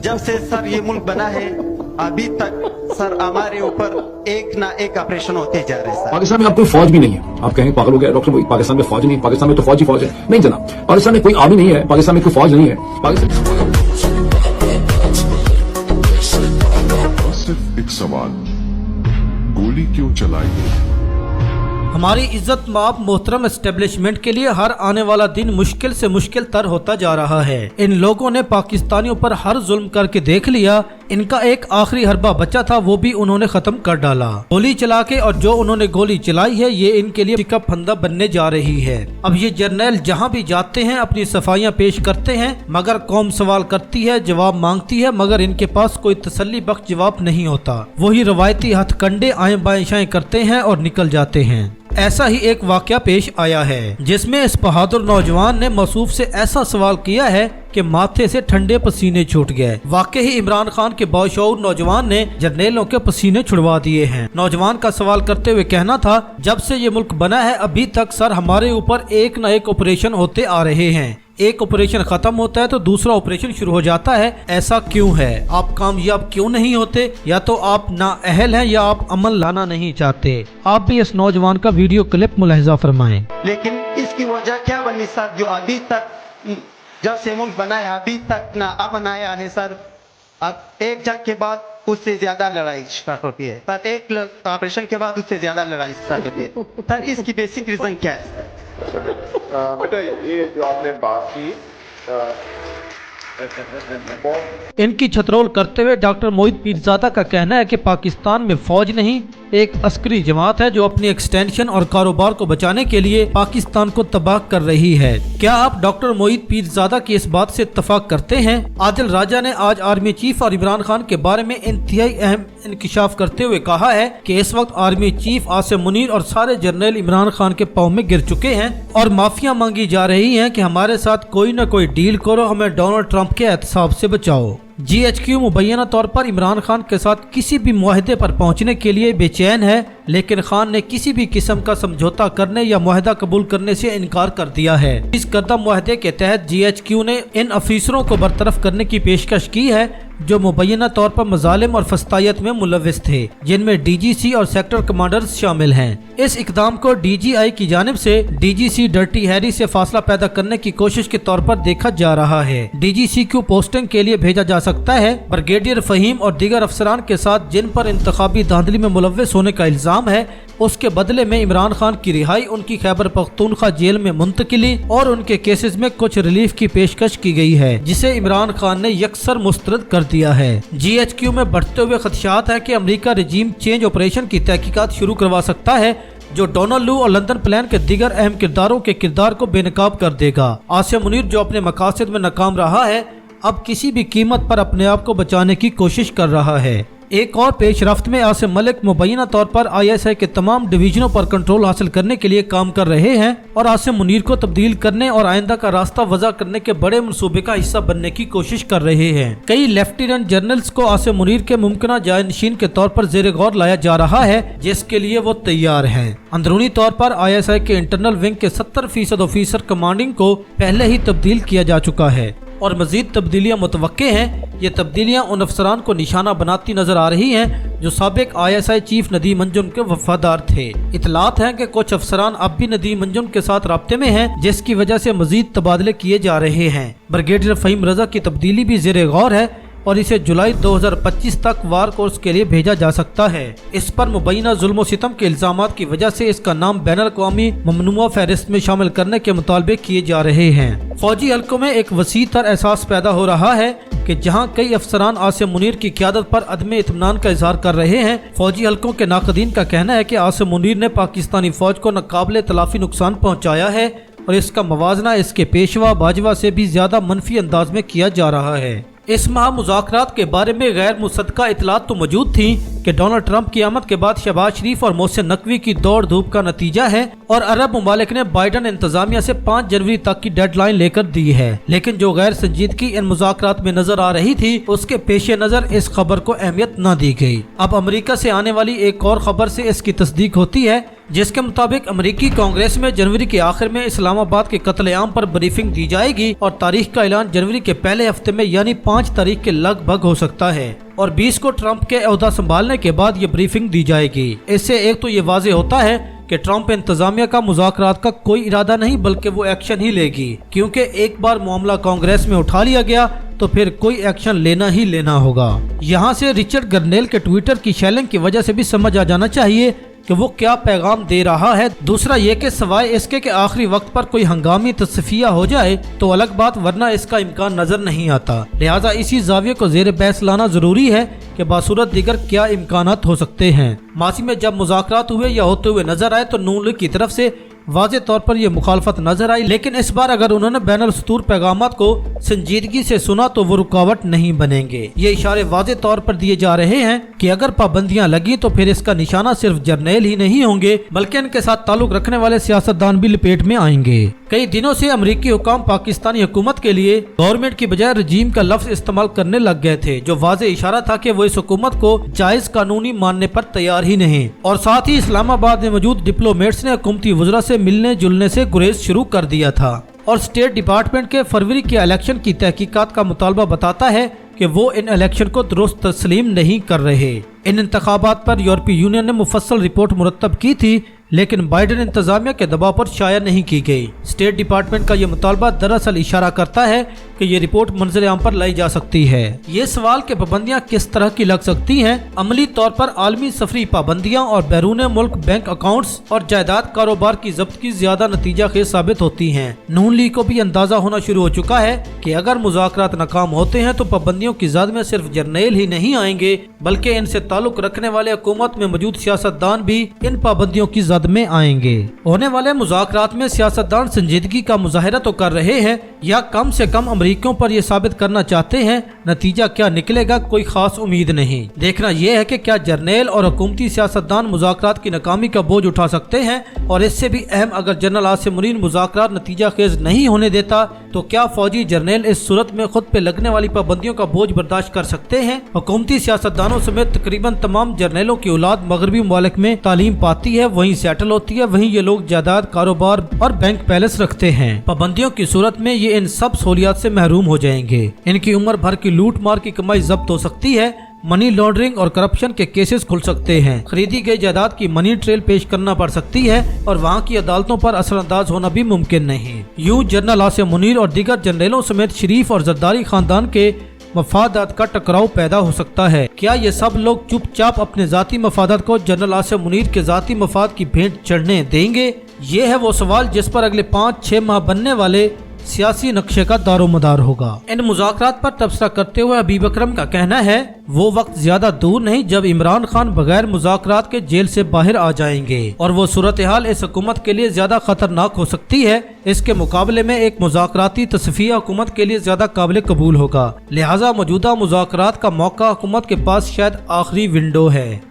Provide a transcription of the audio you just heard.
जब से सर ये मुल्क बना है अभी तक सर हमारे ऊपर एक ना एक ऑपरेशन होते जा रहे हैं। पाकिस्तान में अब कोई फौज भी नहीं है। आप कहेंगे पागल हो गया डॉक्टर, पाकिस्तान में फौज नहीं, पाकिस्तान में तो फौज ही फौज है। नहीं जनाब, पाकिस्तान में कोई आर्मी नहीं है, पाकिस्तान में कोई फौज नहीं है। सिर्फ एक सवाल, गोली क्यों चलाई गई? हमारी इज्जत माब मोहतरम एस्टेब्लिशमेंट के लिए हर आने वाला दिन मुश्किल से मुश्किल तर होता जा रहा है। इन लोगों ने पाकिस्तानियों पर हर जुल्म करके देख लिया। इनका एक आखिरी हरबा बचा था, वो भी उन्होंने खत्म कर डाला गोली चला के। और जो उन्होंने गोली चलाई है ये इनके लिए पिकअप फंदा बनने जा रही है। अब ये जर्नैल जहाँ भी जाते हैं अपनी सफाइयाँ पेश करते हैं, मगर कौम सवाल करती है, जवाब मांगती है, मगर इनके पास कोई तसल्ली बख्श जवाब नहीं होता। वही रवायती हथकंडे आए बाएं शाएं करते हैं और निकल जाते हैं। ऐसा ही एक वाकया पेश आया है जिसमें इस बहादुर नौजवान ने मौसूफ से ऐसा सवाल किया है कि माथे से ठंडे पसीने छूट गए। वाकई ही इमरान खान के बाशऊर नौजवान ने जर्नेलों के पसीने छुड़वा दिए हैं। नौजवान का सवाल करते हुए कहना था, जब से ये मुल्क बना है अभी तक सर हमारे ऊपर एक न एक ऑपरेशन होते आ रहे हैं। एक ऑपरेशन खत्म होता है तो दूसरा ऑपरेशन शुरू हो जाता है। ऐसा क्यों है? आप कामयाब क्यों नहीं होते? या तो आप नाअहल हैं या आप अमल लाना नहीं चाहते। आप भी इस नौजवान का वीडियो क्लिप मुलाहिजा फरमाएं। लेकिन इसकी वजह क्या बनी सर, जो अभी तक जब से मुल्क बना है अभी तक ना अमन आया है सर। अब एक जंग के बाद उससे ज्यादा लड़ाई स्टार्ट होती है, पर एक ऑपरेशन के बाद उससे ज्यादा लड़ाई स्टार्ट होती है। सर इसकी बेसिक रीजन क्या है? बेटा ये जो आपने बात की इनकी छतरोल करते हुए डॉक्टर मोहित पीरजादा का कहना है कि पाकिस्तान में फौज नहीं, एक अस्करी जमात है जो अपनी एक्सटेंशन और कारोबार को बचाने के लिए पाकिस्तान को तबाह कर रही है। क्या आप डॉक्टर मोहित पीरजादा की इस बात से इत्तफाक करते हैं? आदिल राजा ने आज आर्मी चीफ और इमरान खान के बारे में इंतहाई अहम इंकिशाफ करते हुए कहा है कि इस वक्त आर्मी चीफ आसिम मुनीर और सारे जर्नल इमरान खान के पाँव में गिर चुके हैं और माफिया मांगी जा रही है कि हमारे साथ कोई न कोई डील करो, हमें डोनाल्ड ट्रंप के एहतसाब से बचाओ। GHQ मुबैना तौर पर इमरान खान के साथ किसी भी मुआहदे पर पहुंचने के लिए बेचैन है, लेकिन खान ने किसी भी किस्म का समझौता करने या मुआहदा कबूल करने से इनकार कर दिया है। इस करदा मुआहदे के तहत GHQ ने इन अफीसरों को बरतरफ करने की पेशकश की है जो मुबैना तौर पर मजालिम और फस्तायत में मुलविस थे, जिनमें DGC और सेक्टर कमांडर्स शामिल हैं। इस इकदाम को DGI की जानिब से DGC डर्टी हैरी से फासला पैदा करने की कोशिश के तौर पर देखा जा रहा है। DGC को पोस्टिंग के लिए भेजा जा सकता है। ब्रिगेडियर फहीम और दीगर अफसरान के साथ जिन पर इंतखाबी धांधली में मुलविस होने का इल्जाम है, उसके बदले में इमरान खान की रिहाई, उनकी खैबर पख्तूनख्वा जेल में मुंतकिली और उनके केसेस में कुछ रिलीफ की पेशकश की गई है, जिसे इमरान खान ने यकसर मुस्तरद कर दिया है। GHQ में बढ़ते हुए खदशात है कि अमेरिका रजीम चेंज ऑपरेशन की तहकीकात शुरू करवा सकता है जो डोनाल्ड लू और लंदन प्लान के दीगर अहम किरदारों के किरदार को बेनकाब कर देगा। आसिम मुनीर जो अपने मकासद में नाकाम रहा है, अब किसी भी कीमत पर अपने आप को बचाने की कोशिश कर रहा है। एक और पेशरफ्त में आसिम मलिक मुबैना तौर पर ISI के तमाम डिवीजनों पर कंट्रोल हासिल करने के लिए काम कर रहे हैं और आसिम मुनीर को तब्दील करने और आइंदा का रास्ता वज़ा करने के बड़े मंसूबे का हिस्सा बनने की कोशिश कर रहे हैं। कई लेफ्टिनेंट जनरल्स को आसिम मुनीर के मुमकिन जायनशीन के तौर पर जेर गौर लाया जा रहा है, जिसके लिए वो तैयार हैं। अंदरूनी तौर पर ISI के इंटरनल विंग के 70% ऑफिसर कमांडिंग को पहले ही तब्दील किया जा चुका है और मजीद तब्दीलियां मुतवक्के हैं। ये तब्दीलियां उन अफसरान को निशाना बनाती नजर आ रही हैं जो साबिक ISI चीफ नदीम अंजुम के वफादार थे। इतलात हैं कि कुछ अफसरान अब भी नदीम अंजुम के साथ राब्ते में हैं, जिसकी वजह से मजीद तबादले किए जा रहे हैं। ब्रिगेडियर फहीम रजा की तब्दीली भी ज़ेरे गौर है और इसे जुलाई 2025 तक वार कोर्स के लिए भेजा जा सकता है। इस पर मुबैना जुल्म सितम के इल्जामात की वजह से इसका नाम बैनुल अक़वामी ममनुआ फहरिस्त में शामिल करने के मुतालबे किए जा रहे हैं। फौजी हल्कों में एक वसी तर एहसास पैदा हो रहा है कि जहां कई अफसरान आसिम मुनीर की क़यादत पर अदम इत्मीनान का इजहार कर रहे हैं, फौजी हल्कों के नाक़दीन का कहना है कि आसिम मुनीर ने पाकिस्तानी फौज को नाकाबिले तलाफी नुकसान पहुँचाया है और इसका मवाजना इसके पेशवा बाजवा से भी ज्यादा मनफी अंदाज में किया जा रहा है। इस माह मुज़ाकरात के बारे में गैर मुसद्दका इतलात तो मौजूद थी कि डोनाल्ड ट्रंप की आमद के बाद शहबाज शरीफ और मोहसिन नकवी की दौड़ धूप का नतीजा है और अरब ममालिक ने बाइडन इंतजामिया से 5 जनवरी तक की डेडलाइन लेकर दी है। लेकिन जो गैर संजीदगी इन मुज़ाकरात में नजर आ रही थी, उसके पेश नजर इस खबर को अहमियत न दी गई। अब अमेरिका से आने वाली एक और खबर से इसकी तस्दीक होती है, जिसके मुताबिक अमेरिकी कांग्रेस में जनवरी के आखिर में इस्लामाबाद के कत्लेआम पर ब्रीफिंग दी जाएगी और तारीख का ऐलान जनवरी के पहले हफ्ते में यानी 5 तारीख के लगभग हो सकता है और 20 को ट्रंप के ओहदा संभालने के बाद ये ब्रीफिंग दी जाएगी। इससे एक तो ये वाज़ेह होता है कि ट्रंप इंतजामिया का मुज़ाकरात का कोई इरादा नहीं बल्कि वो एक्शन ही लेगी, क्योंकि एक बार मामला कांग्रेस में उठा लिया गया तो फिर कोई एक्शन लेना ही लेना होगा। यहाँ से रिचर्ड गर्नेल के ट्विटर की शेलिंग की वजह से भी समझ आ जाना चाहिए कि वो क्या पैगाम दे रहा है। दूसरा ये कि सवाए इसके कि आखिरी वक्त पर कोई हंगामी तस्फिया हो जाए तो अलग बात, वरना इसका इम्कान नजर नहीं आता। लिहाजा इसी जाविये को ज़ेर बहस लाना जरूरी है कि बासूरत दीगर क्या इम्कानात हो सकते हैं। माजी में जब मुज़ाकरात हुए या होते हुए नजर आए तो नून लीग की तरफ से वाज़े तौर पर यह मुखालफत नजर आई, लेकिन इस बार अगर उन्होंने बैनुल सतूर पैगामात को संजीदगी से सुना तो वो रुकावट नहीं बनेंगे। ये इशारे वाज़े तौर पर दिए जा रहे हैं कि अगर पाबंदियां लगी तो फिर इसका निशाना सिर्फ जर्नैल ही नहीं होंगे बल्कि इनके साथ ताल्लुक रखने वाले सियासतदान भी लपेट में आएंगे। कई दिनों से अमरीकी हुकाम पाकिस्तानी हुकूमत के लिए गवर्नमेंट की बजाय रजीम का लफ्ज इस्तेमाल करने लग गए थे, जो वाज़े इशारा था कि वो इस हुकूमत को जायज कानूनी मानने पर तैयार ही नहीं। और साथ ही इस्लामाबाद में मौजूद डिप्लोमेट्स ने हुकूमती वज़रा से मिलने जुलने से गुरेज शुरू कर दिया था। और स्टेट डिपार्टमेंट के फरवरी के इलेक्शन की तहकीकात का मुतालबा बताता है कि वो इन इलेक्शन को दुरुस्त तस्लीम नहीं कर रहे। इन इंतखाबात पर यूरोपीय यूनियन ने मुफस्सल रिपोर्ट मुरतब की थी, लेकिन बाइडेन इंतजामिया के दबाव पर शाया नहीं की गई। स्टेट डिपार्टमेंट का यह मुतालबा दरअसल इशारा करता है कि ये रिपोर्ट मंजर आम पर लाई जा सकती है। ये सवाल कि पाबंदियां किस तरह की लग सकती हैं, अमली तौर पर आलमी सफरी पाबंदियां और बैरून मुल्क बैंक अकाउंट्स और जायदाद कारोबार की जब्त की ज्यादा नतीजा खेज साबित होती हैं। नून लीग को भी अंदाजा होना शुरू हो चुका है कि अगर मुज़ाकरात नाकाम होते हैं तो पाबंदियों की जद में सिर्फ जर्नैल ही नहीं आएंगे बल्कि इनसे ताल्लुक रखने वाले हुकूमत में मौजूद सियासतदान भी इन पाबंदियों की जद में आएंगे। होने वाले मुज़ाकरात में सियासतदान संजीदगी का मुजाहिरा तो कर रहे हैं या कम से कम अमरीकियों पर यह साबित करना चाहते हैं। नतीजा क्या निकलेगा कोई खास उम्मीद नहीं। देखना यह है कि क्या जर्नैल और हुकूमती सियासतदान मुज़ाकरात की नाकामी का बोझ उठा सकते हैं। और इससे भी अहम, अगर जनरल आसिम मुनीर मुज़ाकरात नतीजा खेज नहीं होने देता तो क्या फौजी जर्नैल इस सूरत में खुद पे लगने वाली पाबंदियों का बोझ बर्दाश्त कर सकते हैं। हुकूमती सियासतदानों समेत तकरीबन तमाम जर्नैलों की औलाद मगरबी मुमालिक में तालीम पाती है, वहीं सेटल होती है, वहीं ये लोग जायदाद कारोबार और बैंक बैलेंस रखते हैं। पाबंदियों की सूरत में ये इन सब सहूलियात से महरूम हो जाएंगे। इनकी उम्र भर की लूट मार की कमाई जब्त हो सकती है, मनी लॉन्ड्रिंग और करप्शन के केसेस खुल सकते हैं, खरीदी गई जायदाद की मनी ट्रेल पेश करना पड़ सकती है और वहाँ की अदालतों पर असरअंदाज होना भी मुमकिन नहीं। यूं जनरल आसिम मुनीर और दीगर जनरलों समेत शरीफ और जरदारी खानदान के मफादात का टकराव पैदा हो सकता है। क्या ये सब लोग चुपचाप अपने जाती मफादात को जनरल आसिम मुनीर के जाती मफाद की भेंट चढ़ने देंगे? ये है वो सवाल जिस पर अगले 5-6 माह बनने वाले सियासी नक्शे का दारोमदार होगा। इन मुज़ाकरात पर तबसरा करते हुए हबीब अकरम का कहना है वो वक्त ज्यादा दूर नहीं जब इमरान खान बगैर मुज़ाकरात के जेल से बाहर आ जाएंगे और वो सूरत हाल इस हुकूमत के लिए ज्यादा खतरनाक हो सकती है। इसके मुकाबले में एक मुज़ाकराती तस्फिया हुकूमत के लिए ज्यादा काबिल कबूल होगा। लिहाजा मौजूदा मुज़ाकरात का मौका हुकूमत के पास शायद आखिरी विंडो है।